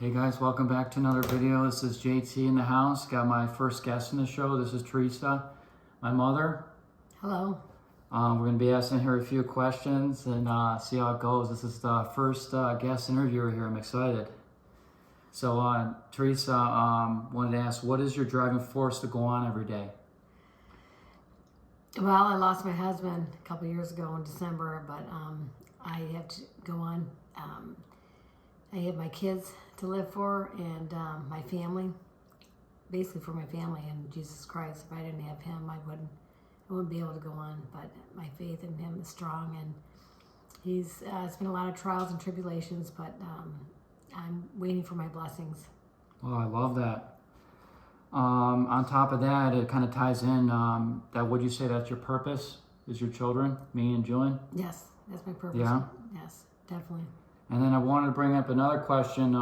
Hey guys, welcome back to another video. This is JT in the house. Got my first guest in the show. This is Theresa, my mother. Hello. We're going to be asking her a few questions and see how it goes. This is the first guest interviewer here. I'm excited. So Theresa, wanted to ask, what is your driving force to go on every day? Well, I lost my husband a couple years ago in December, but I have to go on. I have my kids to live for and my family, basically for my family and Jesus Christ. If I didn't have him, I wouldn't be able to go on. But my faith in him is strong, and it's been a lot of trials and tribulations, but I'm waiting for my blessings. Well, I love that. On top of that, it kind of ties in that, would you say that's your purpose, is your children, me and Julian? Yes, that's my purpose. Yeah? Yes, definitely. And then I wanted to bring up another question,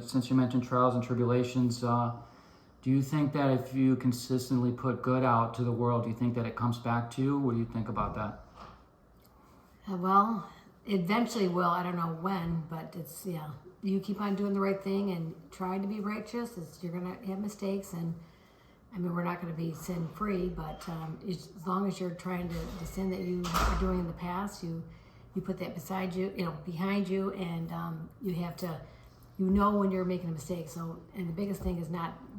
since you mentioned trials and tribulations. Do you think that if you consistently put good out to the world, do you think that it comes back to you? What do you think about that? Well, eventually will. I don't know when, but it's, you keep on doing the right thing and trying to be righteous. You're going to have mistakes, and I mean, we're not going to be sin free, but as long as you're trying to, the sin that you are doing in the past, you put that beside you, behind you, and you have to, when you're making a mistake. So, and the biggest thing is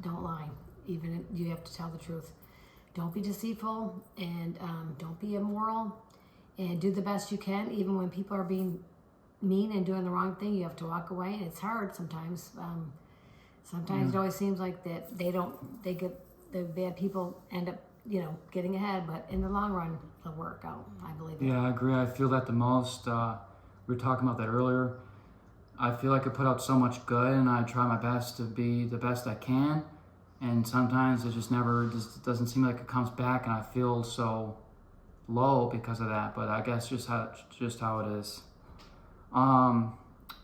don't lie. Even you have to tell the truth. Don't be deceitful, and don't be immoral, and do the best you can. Even when people are being mean and doing the wrong thing, you have to walk away, and it's hard sometimes. Sometimes it always seems like that the bad people end up, getting ahead, but in the long run, it'll work out. I believe it. Yeah, I agree. I feel that the most. We were talking about that earlier. I feel like I put out so much good, and I try my best to be the best I can. And sometimes it just doesn't seem like it comes back, and I feel so low because of that. But I guess just how it is.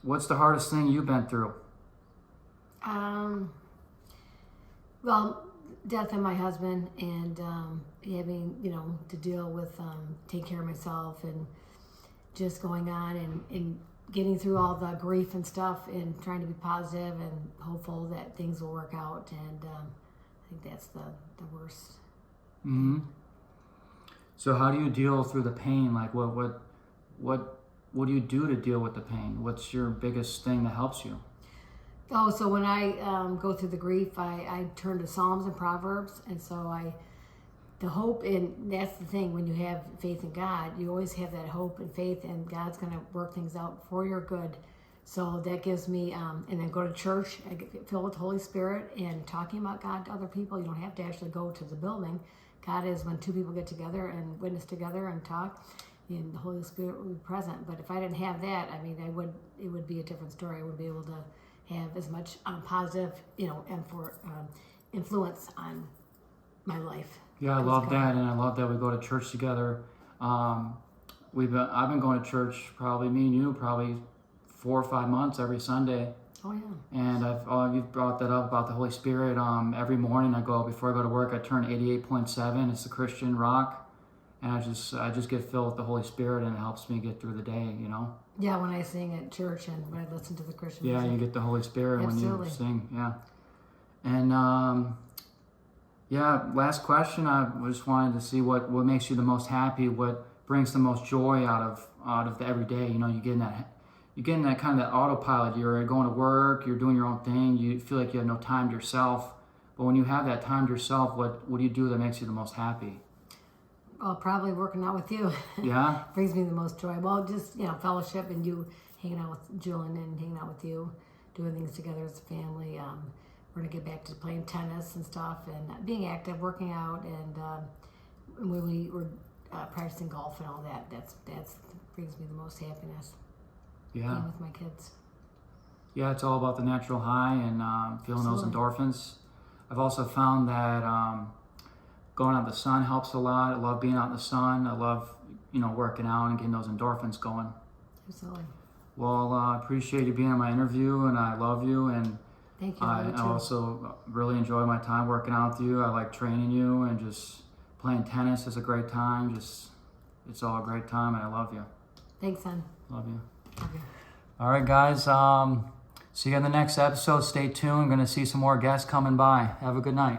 What's the hardest thing you've been through? Well, death of my husband, and having to deal with taking care of myself and just going on and getting through all the grief and stuff and trying to be positive and hopeful that things will work out. And I think that's the worst. Mm-hmm. So how do you deal through the pain? Like what do you do to deal with the pain? What's your biggest thing that helps you? Oh, so when I go through the grief, I turn to Psalms and Proverbs, and so the hope, and that's the thing, when you have faith in God, you always have that hope and faith, and God's going to work things out for your good. So that gives me, and then go to church, I get filled with the Holy Spirit, and talking about God to other people. You don't have to actually go to the building. God is when two people get together and witness together and talk, and the Holy Spirit will be present. But if I didn't have that, I mean, it would be a different story. I wouldn't be able to have as much positive, and for influence on my life. Yeah, I love that, and I love that we go to church together. I've been going to church, probably me and you, probably 4 or 5 months every Sunday. Oh yeah. And you've brought that up about the Holy Spirit. Every morning before I go to work, I turn 88.7. It's the Christian rock, and I just get filled with the Holy Spirit, and it helps me get through the day. Yeah, when I sing at church and when I listen to the Christian music. Yeah, you get the Holy Spirit. Absolutely. When you sing. Yeah, and last question. I just wanted to see what makes you the most happy. What brings the most joy out of the everyday. You get in that kind of that autopilot. You're going to work. You're doing your own thing. You feel like you have no time to yourself. But when you have that time to yourself, what do you do that makes you the most happy? Well, probably working out with you. Yeah. Brings me the most joy. Well, just fellowship and you hanging out with Julian and hanging out with you, doing things together as a family. We're gonna get back to playing tennis and stuff, and being active, working out, and when we were practicing golf and all that, that's brings me the most happiness. Yeah. Being with my kids. Yeah, it's all about the natural high and feeling Absolutely. those endorphins. I've also found that going out in the sun helps a lot. I love being out in the sun. I love working out and getting those endorphins going. Absolutely. Well, I appreciate you being on my interview, and I love you, and thank you. I also really enjoy my time working out with you. I like training you, and just playing tennis is a great time. It's all a great time, and I love you. Thanks, son. Love you. Love you. All right, guys. See you in the next episode. Stay tuned. Going to see some more guests coming by. Have a good night.